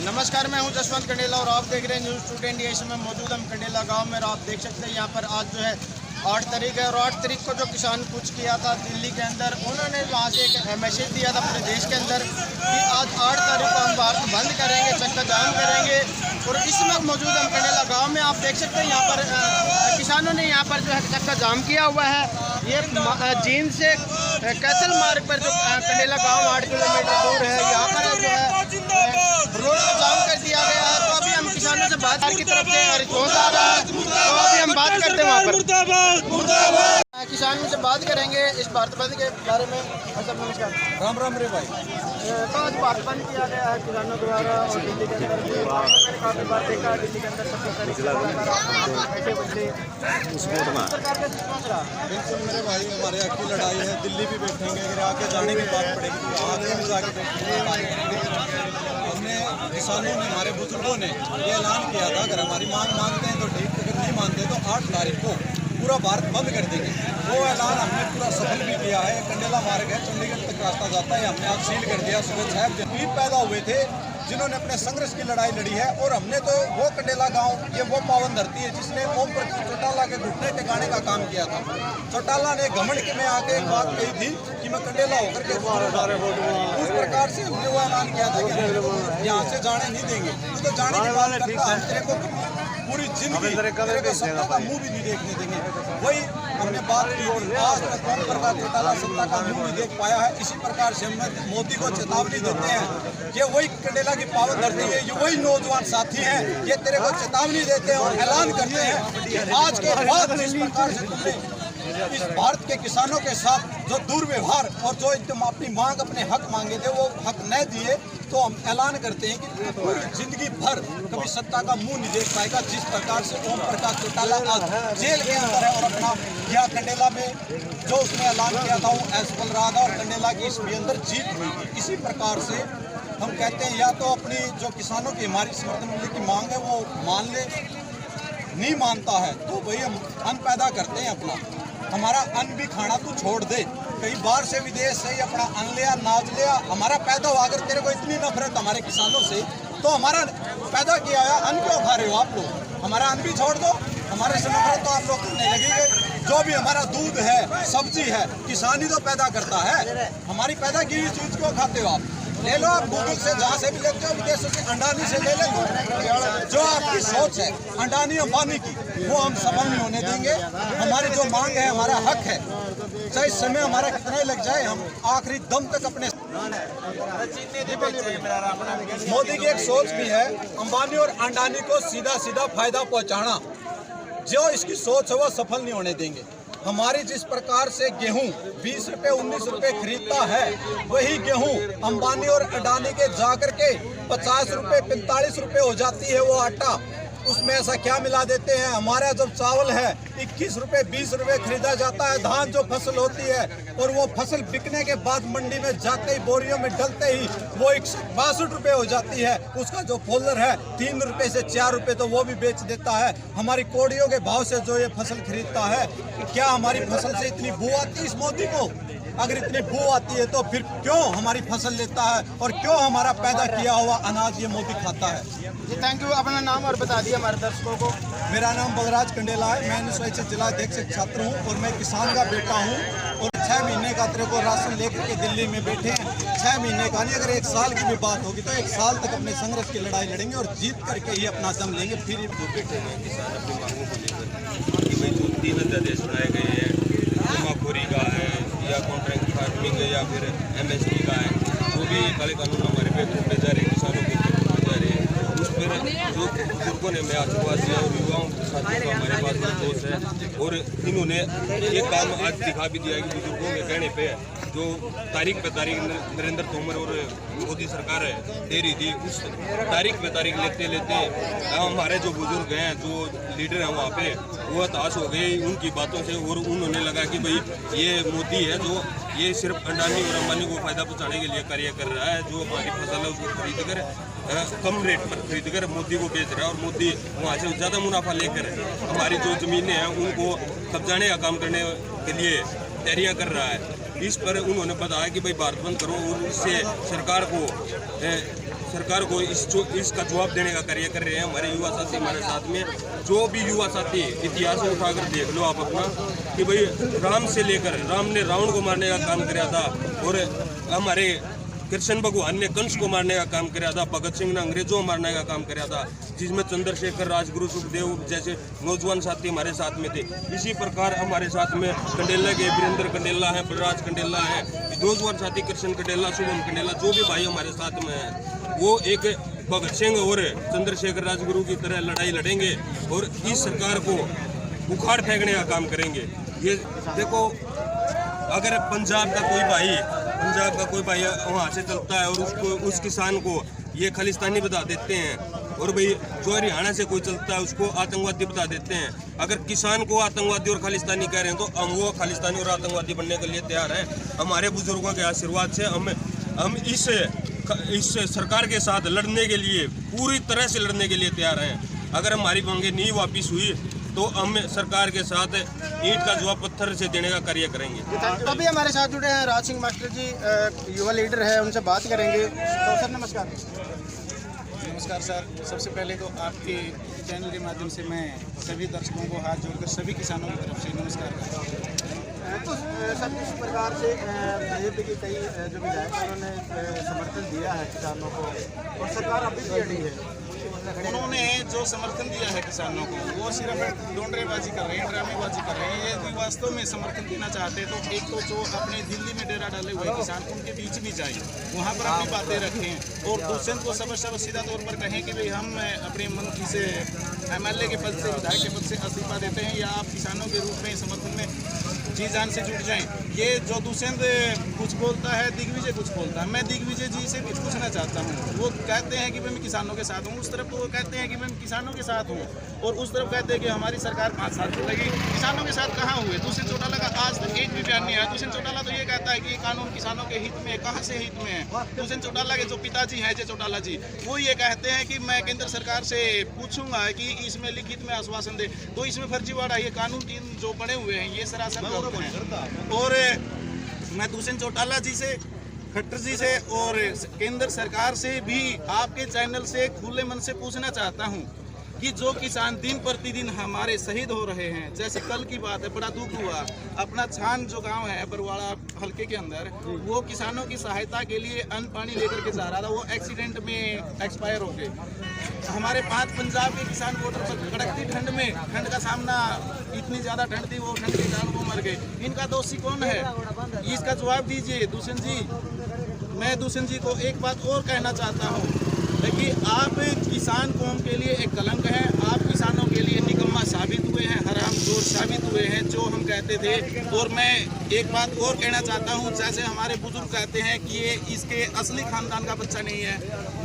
नमस्कार, मैं हूं जसवंत कंडेला और आप देख रहे हैं न्यूज़ टुडे इंडिया। इसमें मौजूद हम कंडेला गांव में, और आप देख सकते हैं यहाँ पर आज जो है 8 तारीख है और 8 तारीख को जो किसान कुछ किया था दिल्ली के अंदर, उन्होंने वहाँ से एक मैसेज दिया था पूरे देश के अंदर कि आज 8 तारीख को हम भारत बंद करेंगे, चक्का जाम करेंगे। और इस वक्त मौजूद हम कंडेला गाँव में, आप देख सकते हैं यहाँ पर किसानों ने यहाँ पर जो है चक्का जाम किया हुआ है। ये जींद से कैथल मार्ग पर जो कंडेला गाँव 8 किलोमीटर दूर है, यहाँ पर जो है रोड को जाम कर दिया गया है। तो अभी हम किसानों से बात की तरफ से रिस्पॉन्स आ रहा है, तो अभी हम बात करते हैं वहाँ पर किसानों से बात करेंगे इस भारत बंद के बारे में। नमस्कार। राम राम रे भाई। तो आज भारत बंद किया गया है किसानों द्वारा और दिल्ली के अंदर मैंने काफ़ी बार देखा है दिल्ली के अंदर 26 तारीख सरकार का रिस्पॉन्स रहा। बिल्कुल मेरे भाई, हमारे हक की लड़ाई है। दिल्ली भी बैठेंगे, अगर आके जाने की बात पड़ेगी तो आगे भी जाके बैठेंगे। हमने किसानों ने, हमारे बुजुर्गों ने ये ऐलान किया था अगर हमारी मांग मानते हैं तो ठीक, अगर नहीं मानते तो 8 तारीख को पूरा भारत बंद कर देंगे। वो ऐलान हमने पूरा सफल भी किया है। कंडेला मार्ग है, चंडीगढ़ तक रास्ता जाता है, हमने आज सील कर दिया। सुबह 6 बजे वीर पैदा हुए थे जिन्होंने अपने संघर्ष की लड़ाई लड़ी है। और हमने तो वो कंडेला गांव, ये वो पावन धरती है जिसने ओम प्रकाश चौटाला के घुटने टिकाने का काम किया था। चौटाला ने घमंड में आके एक बात कही थी कि मैं कंडेला होकर के उस प्रकार से हमने वो ऐलान किया था कि यहाँ से जाने नहीं देंगे। तो जाने की बात करता है, तेरे को पूरी जिंदगी तेरे को सत्ता का मुंह भी नहीं देखने देंगे। वही हमने बात की थी। आज तक ओम प्रकाश चौटाला सत्ता का मुंह नहीं देख पाया है। इसी प्रकार से हम मोदी को चेतावनी देते हैं। ये वही कंडेला की पावन धरती है, ये वही नौजवान साथी हैं, ये तेरे को चेतावनी देते हैं और ऐलान करते हैं कि आज के बाद जिस प्रकार से तुमने इस भारत के किसानों के साथ जो दुर्व्यवहार और जो तुम अपनी मांग, अपने हक मांगे थे वो हक न दिए, तो हम ऐलान करते हैं कि पूरी जिंदगी भर कभी सत्ता का मुंह नहीं देख पाएगा। जिस प्रकार से ओम प्रकाश चौटाला आज जेल के अंदर है और अपना यह कंडेला में जो उसने ऐलान किया था वो असफल रहा था और कंडेला की इसके अंदर जीत हुई थी। इसी प्रकार से हम कहते हैं या तो अपनी जो किसानों की हमारी समर्थन मूल्य की मांग है वो मान ले, नहीं मानता है तो वही हम अन्न पैदा करते हैं अपना। हमारा अन्न भी खाना तू छोड़ दे, कई बार से विदेश से ही अपना अन्न लिया, नाच लिया, हमारा पैदा हुआ। अगर तेरे को इतनी नफरत हमारे किसानों से तो हमारा पैदा किया है अन्न क्यों खा रहे हो आप लोग? हमारा अन्न भी छोड़ दो, हमारे से नफरत तो आप लोग करने लगेंगे। जो भी हमारा दूध है, सब्जी है, किसान ही तो पैदा करता है। हमारी पैदा की हुई चीज क्यों खाते हो आप? ले लो आप गूगल से, जहाँ से भी लेते हो, विदेशों से, अंडानी से ले लो। जो आपकी सोच है अंडानी अंबानी की, वो हम सफल नहीं होने देंगे। हमारी जो मांग है, हमारा हक है, चाहे समय हमारा कितना ही लग जाए, हम आखिरी दम तक अपने। मोदी की एक सोच भी है अंबानी और अंडानी को सीधा सीधा फायदा पहुंचाना। जो इसकी सोच है वो सफल नहीं होने देंगे। हमारी जिस प्रकार से गेहूं 20 रुपए 19 रुपए खरीदता है, वही गेहूं अंबानी और अडानी के जाकर के 50 रुपए 45 रुपए हो जाती है वो आटा। उसमें ऐसा क्या मिला देते हैं? हमारा जब चावल है 21 रुपए 20 रुपए खरीदा जाता है। धान जो फसल होती है और वो फसल बिकने के बाद मंडी में जाते ही, बोरियों में डलते ही वो 162 रुपए हो जाती है। उसका जो फोल्डर है 3 रुपए से 4 रुपए तो वो भी बेच देता है। हमारी कोड़ियों के भाव से जो ये फसल खरीदता है, क्या हमारी फसल से इतनी बू आती है इस मोदी को? अगर इतनी बू आती है तो फिर क्यों हमारी फसल लेता है और क्यों हमारा पैदा किया हुआ अनाज ये मोदी खाता है? जी थैंक यू। अपना नाम और बता दिए हमारे दर्शकों को। मेरा नाम बलराज कंडेला है, मैं स्वयं जिला अध्यक्ष छात्र हूँ और मैं किसान का बेटा हूँ। और 6 महीने का तेरे को राशन लेकर के दिल्ली में बैठे हैं। 6 महीने का नहीं, अगर 1 साल की भी बात होगी तो 1 साल तक अपने संघर्ष की लड़ाई लड़ेंगे और जीत करके ही अपना दम लेंगे। फिर बैठे हैं किसान अपनी मांगों को लेकर कि भाई जो 3 अध्यादेश बनाए गए हैं, जमाखोरी का है या कॉन्ट्रैक्ट फार्मिंग है या फिर MSP का है, वो भी काले कानून हमारे पे थोपे जा रहे हैं, किसानों के ऊपर जा रहे हैं। उस पर जो बुजुर्गों ने, मैं आशीर्वाद दिया और युवाओं के साथ जो हमारे पास दोस्त है, और इन्होंने ये काम आज दिखा भी दिया कि बुजुर्गों के कहने पे जो तारीख पे तारीख नरेंद्र तोमर और मोदी सरकार दे रही थी, उस तारीख पे तारीख लेते लेते हमारे जो बुजुर्ग हैं, जो लीडर हैं वहाँ पे, वो हताश हो गए उनकी बातों से। और उन्होंने लगा कि भाई ये मोदी है जो ये सिर्फ अंडानी और अंबानी को फायदा पहुँचाने के लिए कार्य कर रहा है। जो हमारी फसल है उसको खरीद कर कम रेट पर खरीद कर मोदी को बेच रहा है और मोदी वहाँ से ज़्यादा मुनाफा लेकर हमारी जो ज़मीनें हैं उनको कब्जाने का काम करने के लिए तैयारियां कर रहा है। इस पर उन्होंने बताया कि भाई भारत बंद करो और इससे सरकार को सरकार को इसका जवाब देने का कार्य कर रहे हैं। हमारे युवा साथी हमारे साथ में, जो भी युवा साथी इतिहास में उठाकर देख लो आप अपना, कि भाई राम से लेकर, राम ने रावण को मारने का काम किया था, और हमारे कृष्ण भगवान ने कंस को मारने का काम किया था, भगत सिंह ने अंग्रेजों को मारने का काम किया था, जिसमें चंद्रशेखर, राजगुरु, सुखदेव जैसे नौजवान साथी हमारे साथ में थे। इसी प्रकार हमारे साथ में कंडेला के वीरेंद्र कंडेला है, बलराज कंडेला है, नौजवान साथी कृष्ण कंडेला, शुभम कंडेला, जो भी भाई हमारे साथ में है, वो एक भगत सिंह और चंद्रशेखर राजगुरु की तरह लड़ाई लड़ेंगे और इस सरकार को उखाड़ फेंकने का काम करेंगे। ये देखो, अगर पंजाब का कोई भाई वहाँ से चलता है और उस किसान को ये खालिस्तानी बता देते हैं, और भाई जो हरियाणा से कोई चलता है उसको आतंकवादी बता देते हैं। अगर किसान को आतंकवादी और खालिस्तानी कह रहे हैं तो हम वो खालिस्तानी और आतंकवादी बनने के लिए तैयार हैं। हमारे बुजुर्गों के आशीर्वाद से हम इस सरकार के साथ लड़ने के लिए, पूरी तरह से लड़ने के लिए तैयार हैं। अगर हमारी मांगे नहीं वापिस हुई तो हम सरकार के साथ ईंट का जवाब पत्थर से देने का कार्य करेंगे। अभी हमारे साथ जुड़े हैं राज सिंह मास्टर जी, युवा लीडर है, उनसे बात करेंगे। तो सर नमस्कार। नमस्कार सर, सबसे पहले तो आपके चैनल के माध्यम से मैं सभी दर्शकों को हाथ जोड़कर सभी किसानों की तरफ से नमस्कार करता हूँ। तो सर, इस प्रकार से बीजेपी के कई जो विधायक उन्होंने समर्थन दिया है किसानों को, और सरकार अभी भी अड़ी है। उन्होंने जो समर्थन दिया है किसानों को, वो सिर्फ डोंडरेबाजी कर रहे हैं, ड्रामेबाजी कर रहे हैं। यदि वास्तव में समर्थन देना चाहते तो एक तो जो अपने दिल्ली में डेरा डाले हुए किसान, उनके बीच भी जाए, वहाँ पर अपनी बातें रखें, और दूसरे को सब सीधा तौर पर कहें कि भाई हम अपने मंत्री से, MLA के पद से, विधायक के पद से इस्तीफा देते हैं, या आप किसानों के रूप में समर्थन में जी जान से जुट जाएं। ये जो दुष्यंत कुछ बोलता है, दिग्विजय कुछ बोलता है, मैं दिग्विजय जी से कुछ पूछना चाहता हूँ। वो कहते हैं कि मैं किसानों के साथ हूँ, उस तरफ वो कहते हैं कि मैं किसानों के साथ हूँ, और उस तरफ कहते हैं कि हमारी सरकार 5 साल चलेगी। किसानों के साथ कहाँ हुए? दुष्यंत चौटाला का आज तक एक भी बयान नहीं आया। दुष्यंत चौटाला तो ये कहता है कि कानून किसानों के हित में है। कहाँ से हित में है? दुष्यंत चौटाला के जो पिताजी हैं, जय चौटाला जी, वो ये कहते हैं कि मैं केंद्र सरकार से पूछूंगा कि इसमें लिखित में आश्वासन दे। तो इसमें फर्जीवाड़ा, ये कानून जो बने हुए हैं ये सरासर गलत हैं। और मैं दुष्यंत चौटाला जी से, खट्टर जी से और केंद्र सरकार से भी आपके चैनल से खुले मन से पूछना चाहता हूं कि जो किसान दिन प्रतिदिन हमारे शहीद हो रहे हैं, जैसे कल की बात है, बड़ा दुख हुआ, अपना छान जो गांव है बरवाड़ा हल्के के अंदर, वो किसानों की सहायता के लिए अन्न पानी लेकर के जा रहा था, वो एक्सीडेंट में एक्सपायर हो गए। हमारे 5 पंजाब के किसान बॉर्डर पर कड़कती ठंड में, ठंड का सामना, इतनी ज़्यादा ठंड थी, वो ठंड के कारण वो मर गए। इनका दोषी कौन है? इसका जवाब दीजिए दुष्यंत जी। मैं दुष्यंत जी को एक बात और कहना चाहता हूँ कि आप किसान कौम के लिए एक कलंक हैं। आप किसानों के लिए निकम्मा साबित हुए हैं, हरामखोर साबित हुए हैं, जो हम कहते थे। और मैं एक बात और कहना चाहता हूं, जैसे हमारे बुजुर्ग कहते हैं कि ये इसके असली खानदान का बच्चा नहीं है,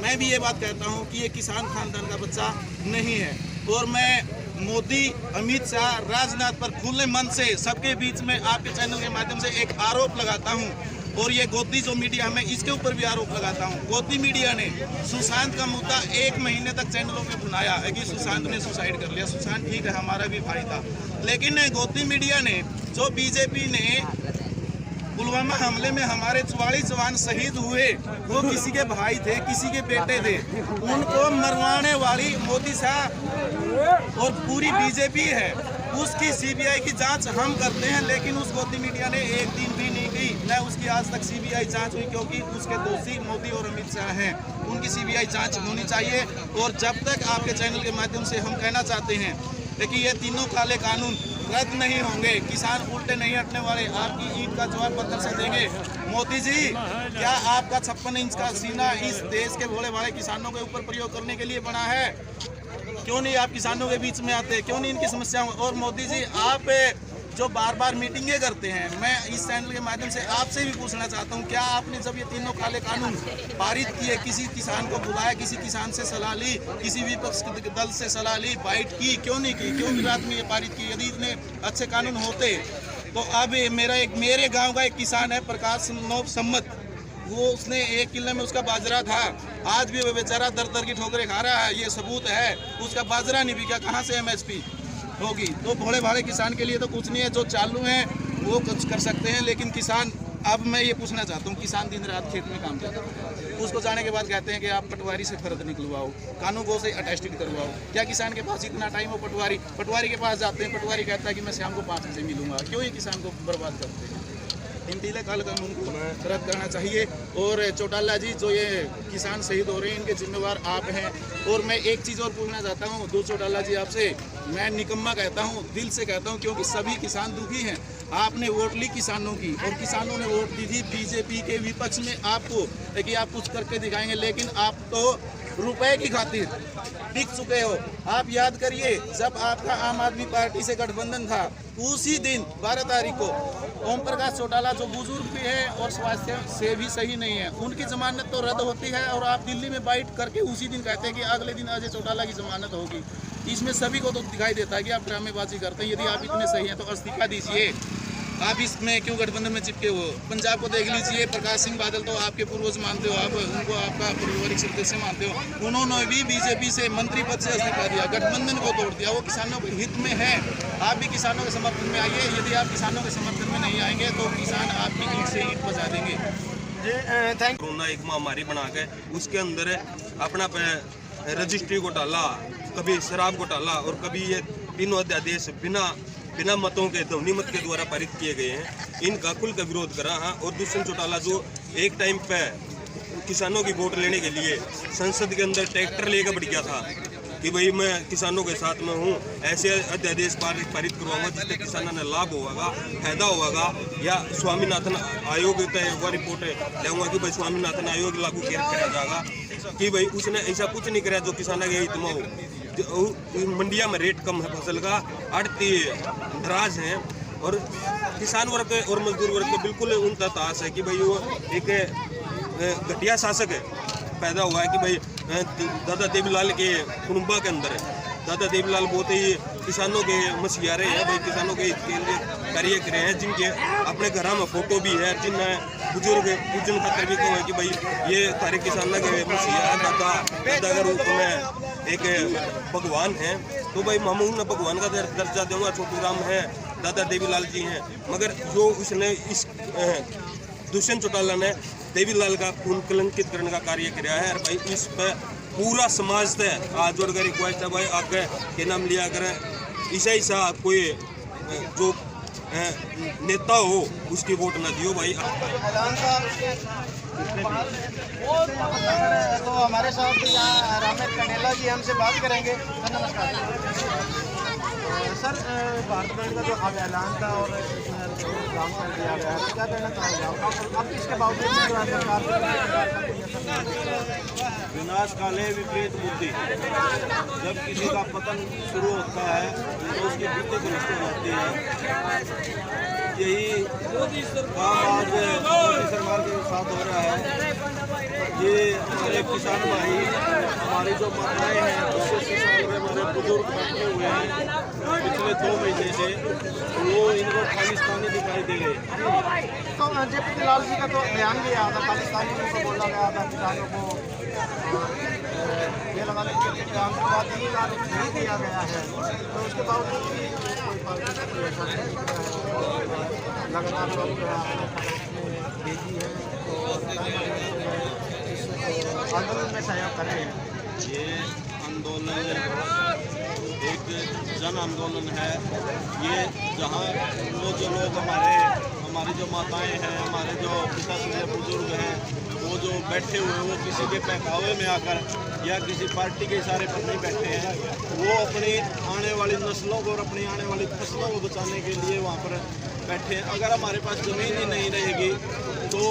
मैं भी ये बात कहता हूं कि ये किसान खानदान का बच्चा नहीं है। और मैं मोदी, अमित शाह, राजनाथ पर खुले मन से सबके बीच में आपके चैनल के माध्यम से एक आरोप लगाता हूं, और ये गोदी जो मीडिया, मैं इसके ऊपर भी आरोप लगाता हूँ। गोदी मीडिया ने सुशांत का मुद्दा 1 महीने तक चैनलों में बुलाया है कि सुशांत ने सुसाइड कर लिया। सुशांत ठीक है, हमारा भी भाई था, लेकिन गोदी मीडिया ने, जो बीजेपी ने पुलवामा हमले में हमारे 44 जवान शहीद हुए, वो किसी के भाई थे, किसी के बेटे थे, उनको मरवाने वाली मोदी साहब और पूरी बीजेपी है। उसकी CBI की जांच हम करते हैं, लेकिन उस गोदी मीडिया ने एक दिन भी नहीं की, न उसकी आज तक CBI जांच हुई, क्योंकि उसके दोषी मोदी और अमित शाह हैं। उनकी CBI जांच होनी चाहिए। और जब तक आपके चैनल के माध्यम से हम कहना चाहते हैं कि ये तीनों काले कानून रद्द नहीं होंगे, किसान उल्टे नहीं हटने वाले, आपकी ईंट का जवाब पत्थर से देंगे। मोदी जी, क्या आपका 56 इंच का सीना इस देश के भोले भाले किसानों के ऊपर प्रयोग करने के लिए बना है? क्यों नहीं आप किसानों के बीच में आते? क्यों नहीं इनकी समस्याओं? और मोदी जी, आप जो बार बार मीटिंगें करते हैं, मैं इस चैनल के माध्यम से आपसे भी पूछना चाहता हूं, क्या आपने जब ये तीनों काले कानून पारित किए, किसी किसान को बुलाया, किसी किसान से सलाह ली, किसी विपक्ष दल से सलाह ली, बाइट की? क्यों नहीं की? क्यों गुजरात में ये पारित की? यदि इतने अच्छे कानून होते तो अब मेरे गाँव का एक किसान है, प्रकाश नोब सम्मत, वो उसने 1 किले में उसका बाजरा था, आज भी वो बेचारा दर दर की ठोकरें खा रहा है, ये सबूत है। उसका बाजरा नहीं बिका, कहाँ से MSP होगी? तो भोले भाले किसान के लिए तो कुछ नहीं है, जो चालू हैं वो कुछ कर सकते हैं, लेकिन किसान, अब मैं ये पूछना चाहता हूँ, किसान दिन रात खेत में काम करता है, उसको जाने के बाद कहते हैं कि आप पटवारी से फर्द निकलवाओ, कानून गो से अटेस्टेड करवाओ। क्या किसान के पास इतना टाइम हो? पटवारी के पास जाते हैं, पटवारी कहता है कि मैं शाम को 5 बजे मिलूंगा। क्यों ये किसान को बर्बाद करते हैं? इन ढीले काल कानून को रद्द करना चाहिए। और चौटाला जी, जो ये किसान शहीद हो रहे हैं, इनके जिम्मेवार आप हैं। और मैं एक चीज़ और पूछना चाहता हूँ दो चौटाला जी आपसे, मैं निकम्मा कहता हूँ, दिल से कहता हूँ, क्योंकि सभी किसान दुखी हैं। आपने वोट ली किसानों की और किसानों ने वोट दी थी बीजेपी के विपक्ष में आपको कि आप कुछ करके दिखाएंगे, लेकिन आप तो रुपए की खातिर बिक चुके हो। आप याद करिए, जब आपका आम आदमी पार्टी से गठबंधन था, उसी दिन 12 तारीख को ओम प्रकाश चौटाला जो बुजुर्ग भी है और स्वास्थ्य से भी सही नहीं है, उनकी जमानत तो रद्द होती है और आप दिल्ली में बाइट करके उसी दिन कहते हैं कि अगले दिन अजय चौटाला की जमानत होगी। इसमें सभी को तो दिखाई देता है कि आप ड्रामेबाजी करते हैं। यदि आप इतने सही हैं तो इस्तीफा दीजिए। आप इसमें क्यों गठबंधन में चिपके हो? पंजाब को देख लीजिए, प्रकाश सिंह बादल तो आपके पूर्वज मानते हो, आप उनको आपका पारिवारिक सदस्य मानते हो, उन्होंने भी बीजेपी से मंत्री पद से इस्तीफा दिया, गठबंधन को तोड़ दिया। वो किसानों के हित में है। आप भी किसानों के समर्थन में आइए। यदि आप किसानों के समर्थन में नहीं आएंगे तो किसान आपकी ईंट से ईंट बजा देंगे। थैंक कोरोना एक महामारी बना के उसके अंदर अपना रजिस्ट्री घोटाला, कभी शराब घोटाला और कभी ये तीनों अध्यादेश बिना मतों के ध्वनि मत के द्वारा पारित किए गए हैं। इनका खुल का विरोध करा है। और दुष्यंत चौटाला जो एक टाइम पे किसानों की वोट लेने के लिए संसद के अंदर ट्रैक्टर लेकर बढ़ गया था कि भाई मैं किसानों के साथ में हूँ, ऐसे अध्यादेश पारित करवाऊंगा जिससे किसानों ने लाभ होगा, फायदा होगा। या स्वामीनाथन आयोग का रिपोर्ट लाऊंगा कि भाई स्वामीनाथन आयोग लागू किया जाएगा कि भाई उसने ऐसा कुछ नहीं कराया जो किसानों के हित में हो। मंडिया में रेट कम है फसल का, आड़ती दराज हैं और किसान वर्ग और मजदूर वर्ग को बिल्कुल उनका तास है कि भाई वो एक घटिया शासक है पैदा हुआ है कि भाई दादा देवीलाल के कुटुंबा के अंदर है। दादा देवीलाल बहुत ही किसानों के मसीहारे हैं, भाई किसानों के हित के लिए कार्य करे हैं, जिनके अपने घर में फोटो भी है, जिन बुजुर्ग पूजन खातर भी कहो है कि भाई ये सारे किसानों के मसीहा है, दादा के रूप में एक भगवान है। तो भाई मामू ने भगवान का दर्जा दूंगा, छोटू राम है, दादा देवीलाल जी हैं। मगर जो उसने इस दुष्यंत चौटाला ने देवीलाल का खून कलंकित करने का कार्य किया है। भाई इस पर पूरा समाज से आज जोड़ कर रिक्वेस्ट है भाई आगे के नाम लिया करें। ऐसा ऐसा कोई जो नेता हो उसकी वोट ना दियो भाई। तो हमारे साथ यहाँ रामेश कंडेला जी हमसे बात करेंगे। सर नमस्कार। सर भारत बंद का जो आज ऐलान था और काम कर दिया गया है, क्या कहना चाहोगे आप इसके बावजूद जो है सरकार विनाश काले विपरीत बुद्धि, जब किसी का पतन शुरू होता है तो उसकी बुद्धि दुरुस्त हो जाती है। यही काम आज मोदी सरकार के साथ हो रहा है। ये हमारे किसान भाई, हमारी जो माताएं हैं, 80 साल में हमारे बुजुर्ग बैठे हुए हैं पिछले 2 महीने से, वो इनको खालिस्तानी दिखाई दे रहे। तो जेपी दलाल जी का तो बयान भी आया था, खालिस्तानी को बोला गया था किसानों को ये लगाने के लिए बात नहीं दिया गया है। तो उसके बावजूद भी लगातार लोग भेजी है तो आंदोलन में सहयोग कर रहे हैं। ये आंदोलन एक जन आंदोलन है। ये जहाँ जो लोग हमारी जो माताएं हैं, हमारे जो पिताश्री बुजुर्ग हैं, वो जो बैठे हुए वो किसी के बहकावे में आकर या किसी पार्टी के इशारे पर नहीं बैठे हैं। वो अपनी आने वाली नस्लों को और अपनी आने वाली फसलों को बचाने के लिए वहाँ पर बैठे हैं। अगर हमारे पास ज़मीन ही नहीं रहेगी तो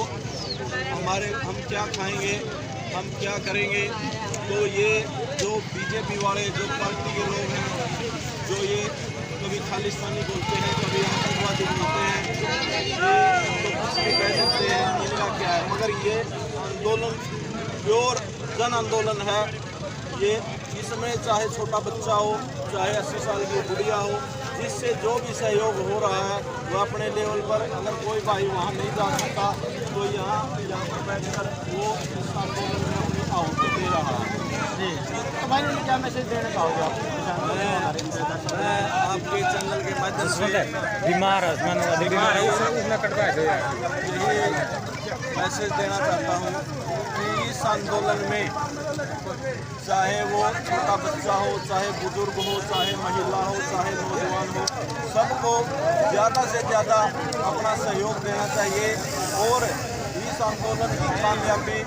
हम क्या खाएंगे, हम क्या करेंगे? तो ये जो बीजेपी वाले जो पार्टी के लोग हैं, जो ये कभी खालिस्तानी बोलते हैं, कभी आतंकवादी बोलते हैं, ये तो कुछ भी कह सकते हैं, इनका क्या है। मगर ये आंदोलन प्योर जन आंदोलन है। ये इसमें चाहे छोटा बच्चा हो, चाहे 80 साल की बुढ़िया हो, जिससे जो भी सहयोग हो रहा है वो अपने लेवल पर, अगर कोई भाई वहाँ नहीं जा सकता तो यहाँ पर बैठकर वो इस आंदोलन में अपनी आहुति दे रहा है। जी, तो भाई क्या मैसेज देना चाहोगे आप? मैं आपके चैनल के माध्यम से बीमार यही मैसेज देना चाहता हूँ कि इस इस आंदोलन में चाहे वो छोटा बच्चा हो, चाहे बुजुर्ग हो, चाहे महिला हो, चाहे नौजवान हो, सबको ज़्यादा से ज़्यादा अपना सहयोग देना चाहिए। और इस आंदोलन की कामयाबी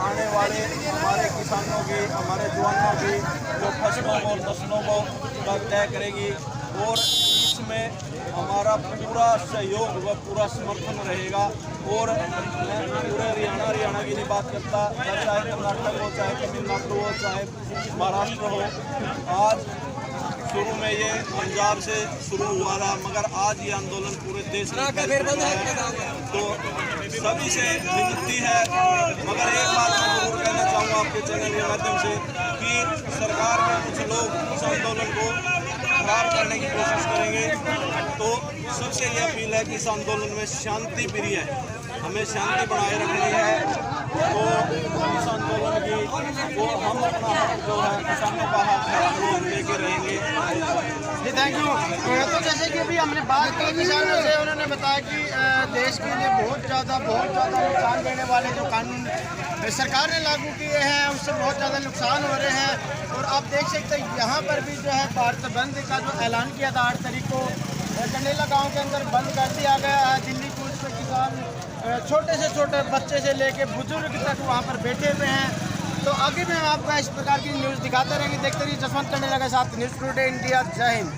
आने वाले हमारे किसानों की, हमारे जवानों की जो फसलों को नस्लों को तय करेगी। और इसमें हमारा पूरा सहयोग व पूरा समर्थन रहेगा। और पूरे हरियाणा की नहीं बात करता, चाहे कर्नाटक हो, चाहे तमिलनाडु हो, चाहे महाराष्ट्र हो। आज शुरू में ये पंजाब से शुरू हुआ था, मगर आज ये आंदोलन पूरे देश में फैल चुका है। तो सभी से विनती है, मगर एक बात मैं जरूर कहना चाहूँगा आपके चैनल के माध्यम से कि सरकार के कुछ लोग इस आंदोलन को खराब करने की कोशिश करेंगे। तो सबसे ये अपील है कि इस आंदोलन में शांति प्रिय है, हमें शांति बनाए रखनी है। तो इस आंदोलन की वो हम अपना हक जो है किसानों का हक है वो लेके रहेंगे। जी थैंक यू। तो जैसे कि अभी हमने बात की किसानों से, उन्होंने बताया कि देश के लिए बहुत ज़्यादा नुकसान देने वाले जो कानून सरकार ने लागू किए हैं उससे बहुत ज़्यादा नुकसान हो रहे हैं। और आप देख सकते हैं यहाँ पर भी जो है भारत बंद का जो ऐलान किया था 8 तारीख को कंडेला गांव के अंदर बंद कर दिया गया है। दिल्ली पुलिस में किसान छोटे से छोटे बच्चे से लेके बुजुर्ग तक वहाँ पर बैठे हुए हैं। तो आगे भी हम आपको इस प्रकार की न्यूज़ दिखाते रहेंगे। देखते रहिए जसवंत कंडेला के साथ न्यूज़ टुडे इंडिया। जय हिंद।